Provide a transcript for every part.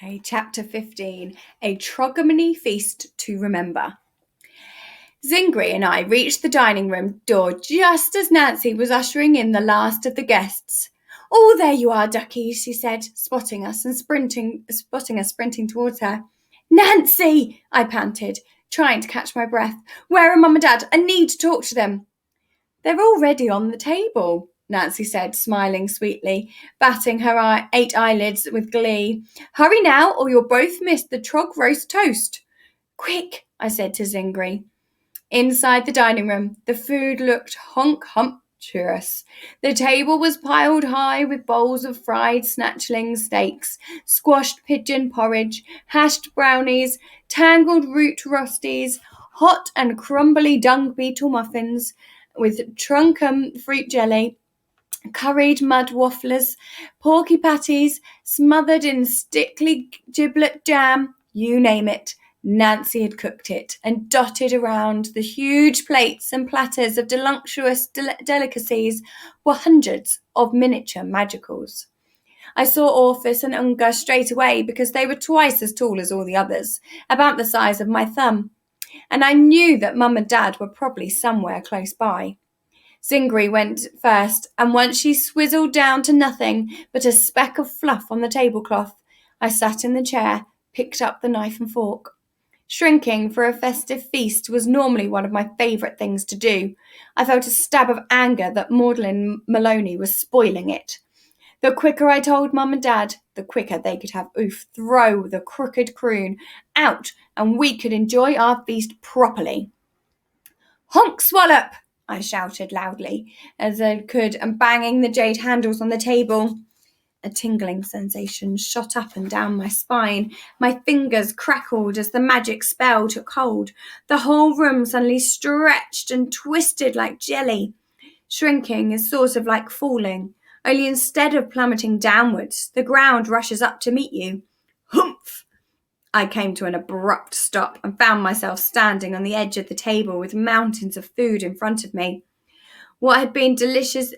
Okay, chapter 15, A Trogamy Feast to Remember. Zingri and I reached the dining room door just as Nancy was ushering in the last of the guests. "Oh, there you are, duckies," she said, spotting us sprinting towards her. "Nancy!" I panted, trying to catch my breath. "Where are Mum and Dad? I need to talk to them." "They're already on the table," Nancy said, smiling sweetly, batting her 8 eyelids with glee. "Hurry now, or you'll both miss the trog roast toast." "Quick," I said to Zingri. Inside the dining room, the food looked humptuous. The table was piled high with bowls of fried snatchling steaks, squashed pigeon porridge, hashed brownies, tangled root rosties, hot and crumbly dung beetle muffins with trunkum fruit jelly, curried mud wafflers, porky patties smothered in stickly giblet jam, you name it. Nancy had cooked it, and dotted around the huge plates and platters of delunctuous delicacies were hundreds of miniature magicals. I saw Orpheus and Unga straight away because they were twice as tall as all the others, about the size of my thumb, and I knew that Mum and Dad were probably somewhere close by. Zingri went first, and once she swizzled down to nothing but a speck of fluff on the tablecloth, I sat in the chair, picked up the knife and fork. Shrinking for a festive feast was normally one of my favourite things to do. I felt a stab of anger that Magdalen Maloney was spoiling it. The quicker I told Mum and Dad, the quicker they could have throw the crooked croon out and we could enjoy our feast properly. "Honk swallop!" I shouted loudly as I could, and banging the jade handles on the table. A tingling sensation shot up and down my spine. My fingers crackled as the magic spell took hold. The whole room suddenly stretched and twisted like jelly. Shrinking is sort of like falling, only instead of plummeting downwards, the ground rushes up to meet you. Humph! I came to an abrupt stop and found myself standing on the edge of the table with mountains of food in front of me. What had been dishes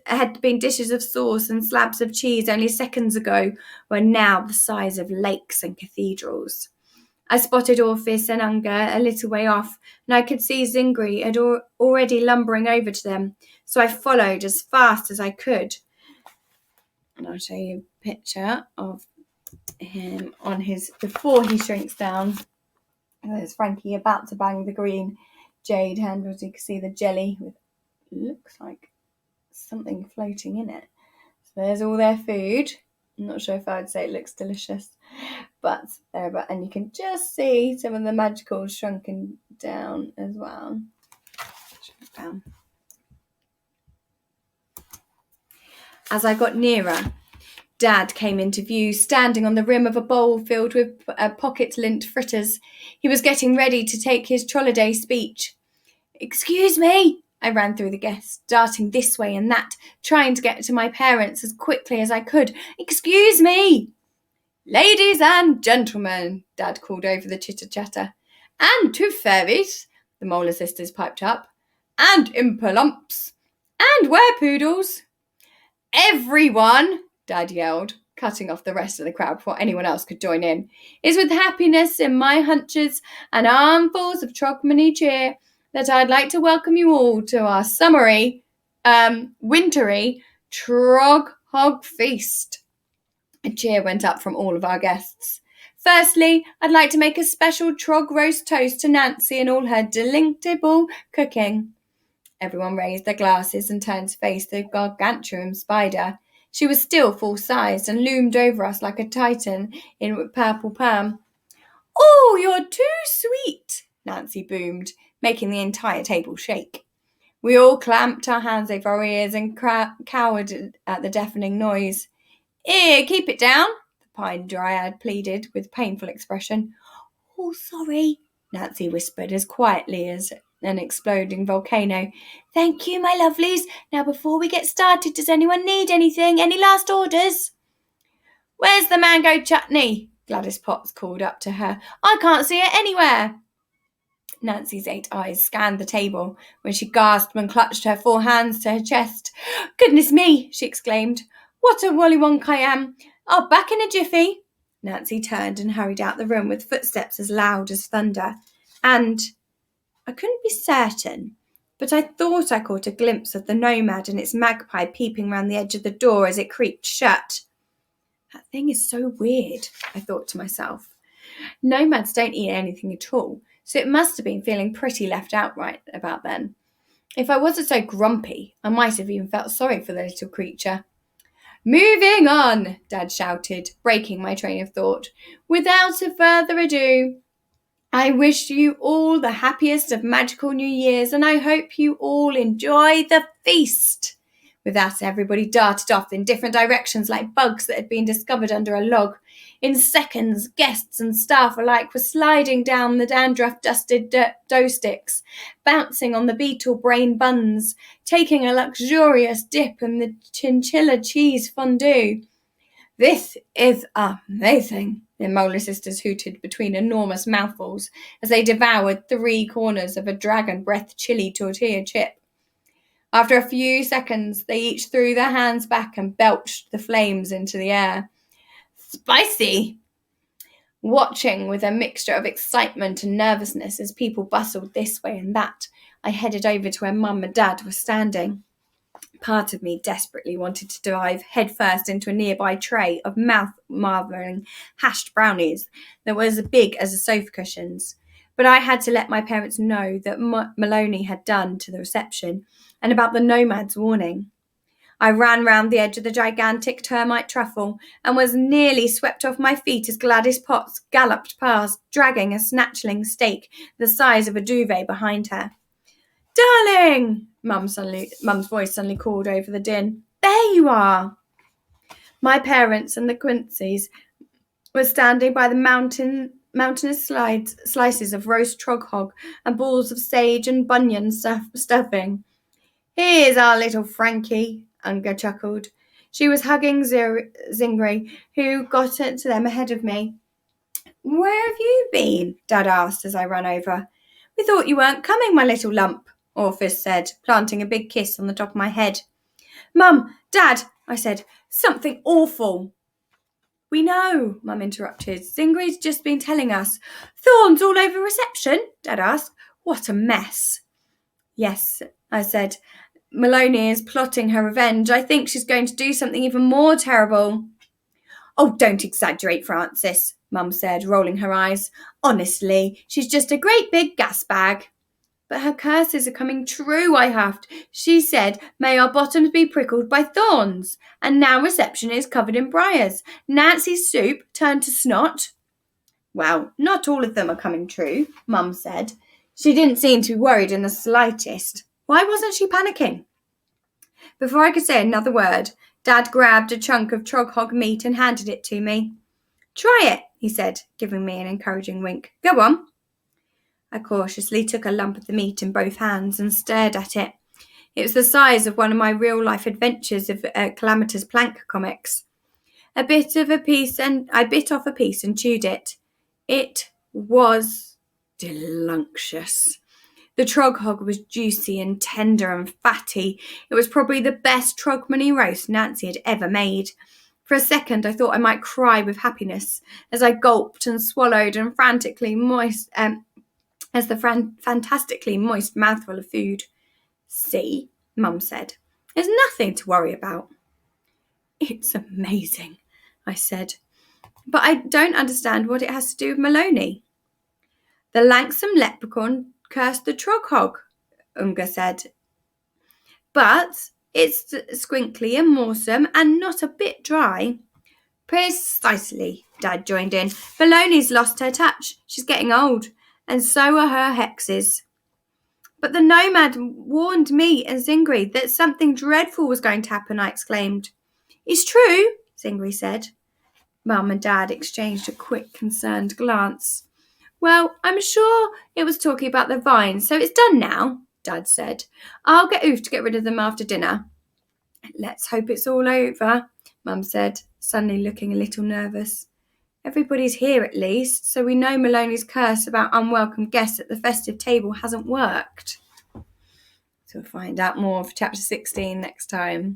of sauce and slabs of cheese only seconds ago were now the size of lakes and cathedrals. I spotted Orpheus and Unga a little way off, and I could see Zingri had already lumbering over to them, so I followed as fast as I could. And I'll show you a picture of him before he shrinks down. There's Frankie about to bang the green jade handles. You can see the jelly with looks like something floating in it. So there's all their food. I'm not sure if I would say it looks delicious, but there. And you can just see some of the magicals shrunken down as well. As I got nearer, Dad came into view, standing on the rim of a bowl filled with pocket-lint fritters. He was getting ready to take his Trolliday speech. "Excuse me," I ran through the guests, darting this way and that, trying to get to my parents as quickly as I could. "Excuse me!" "Ladies and gentlemen," Dad called over the chitter-chatter. "And two fairies," the Molar sisters piped up. "And impalumps. And werepoodles." "Everyone," Dad yelled, cutting off the rest of the crowd before anyone else could join in, "is with happiness in my hunches and armfuls of trogmany cheer that I'd like to welcome you all to our wintry Trog Hog Feast." A cheer went up from all of our guests. "Firstly, I'd like to make a special trog roast toast to Nancy and all her delectable cooking." Everyone raised their glasses and turned to face the gargantuan spider. She was still full-sized and loomed over us like a titan in purple perm. "Oh, you're too sweet," Nancy boomed, making the entire table shake. We all clamped our hands over our ears and cowered at the deafening noise. "Here, keep it down," the pine dryad pleaded with painful expression. "Oh, sorry," Nancy whispered as quietly as an exploding volcano. "Thank you, my lovelies. Now, before we get started, does anyone need anything? Any last orders?" "Where's the mango chutney?" Gladys Potts called up to her. "I can't see it anywhere." Nancy's 8 eyes scanned the table when she gasped and clutched her 4 hands to her chest. "Goodness me," she exclaimed. "What a wollywonk I am. I'll back in a jiffy." Nancy turned and hurried out the room with footsteps as loud as thunder. And I couldn't be certain, but I thought I caught a glimpse of the Nomad and its magpie peeping round the edge of the door as it creaked shut. That thing is so weird, I thought to myself. Nomads don't eat anything at all, so it must have been feeling pretty left out right about then. If I wasn't so grumpy, I might have even felt sorry for the little creature. Moving on, Dad shouted, breaking my train of thought. Without a further ado, I wish you all the happiest of magical New Years, and I hope you all enjoy the feast. With that, everybody darted off in different directions like bugs that had been discovered under a log. In seconds, guests and staff alike were sliding down the dandruff-dusted dough sticks, bouncing on the beetle brain buns, taking a luxurious dip in the chinchilla cheese fondue. This is amazing, the Molar sisters hooted between enormous mouthfuls as they devoured 3 corners of a dragon breath chili tortilla chip. After a few seconds, they each threw their hands back and belched the flames into the air. Spicy! Watching with a mixture of excitement and nervousness as people bustled this way and that, I headed over to where Mum and Dad were standing. Part of me desperately wanted to dive headfirst into a nearby tray of mouth-marveling hashed brownies that were as big as the sofa cushions. But I had to let my parents know that Maloney had done to the reception and about the Nomad's warning. I ran round the edge of the gigantic termite truffle and was nearly swept off my feet as Gladys Potts galloped past, dragging a snatchling steak the size of a duvet behind her. Darling! Mum's voice suddenly called over the din. There you are! My parents and the Quinceys were standing by the mountainous slices of roast trog hog and balls of sage and bunion stuffing. Here's our little Frankie, Unger chuckled. She was hugging Zingri, who got to them ahead of me. Where have you been? Dad asked as I ran over. We thought you weren't coming, my little lump, Orpheus said, planting a big kiss on the top of my head. Mum, Dad, I said, something awful. We know, Mum interrupted. Zingri's just been telling us. Thorns all over reception? Dad asked. What a mess. Yes, I said. Maloney is plotting her revenge. I think she's going to do something even more terrible. Oh, don't exaggerate, Francis, Mum said, rolling her eyes. Honestly, she's just a great big gas bag. But her curses are coming true, I huffed. She said, may our bottoms be prickled by thorns. And now reception is covered in briars. Nancy's soup turned to snot. Well, not all of them are coming true, Mum said. She didn't seem to be worried in the slightest. Why wasn't she panicking? Before I could say another word, Dad grabbed a chunk of trog hog meat and handed it to me. Try it, he said, giving me an encouraging wink. Go on. I cautiously took a lump of the meat in both hands and stared at it. It was the size of one of my real-life adventures of Calamitous Plank comics. I bit off a piece and chewed it. It was delunctious. The trog hog was juicy and tender and fatty. It was probably the best trogmany roast Nancy had ever made. For a second, I thought I might cry with happiness as I gulped and swallowed and fantastically moist mouthful of food. See, Mum said, there's nothing to worry about. It's amazing, I said, but I don't understand what it has to do with Maloney. The lanksome leprechaun cursed the trog hog, Unger said. But it's squinkly and morsome and not a bit dry. Precisely, Dad joined in. Maloney's lost her touch. She's getting old, and so are her hexes. But the Nomad warned me and Zingri that something dreadful was going to happen, I exclaimed. It's true, Zingri said. Mum and Dad exchanged a quick, concerned glance. Well, I'm sure it was talking about the vines, so it's done now, Dad said. I'll get Oof to get rid of them after dinner. Let's hope it's all over, Mum said, suddenly looking a little nervous. Everybody's here at least, so we know Maloney's curse about unwelcome guests at the festive table hasn't worked. So we'll find out more for chapter 16 next time.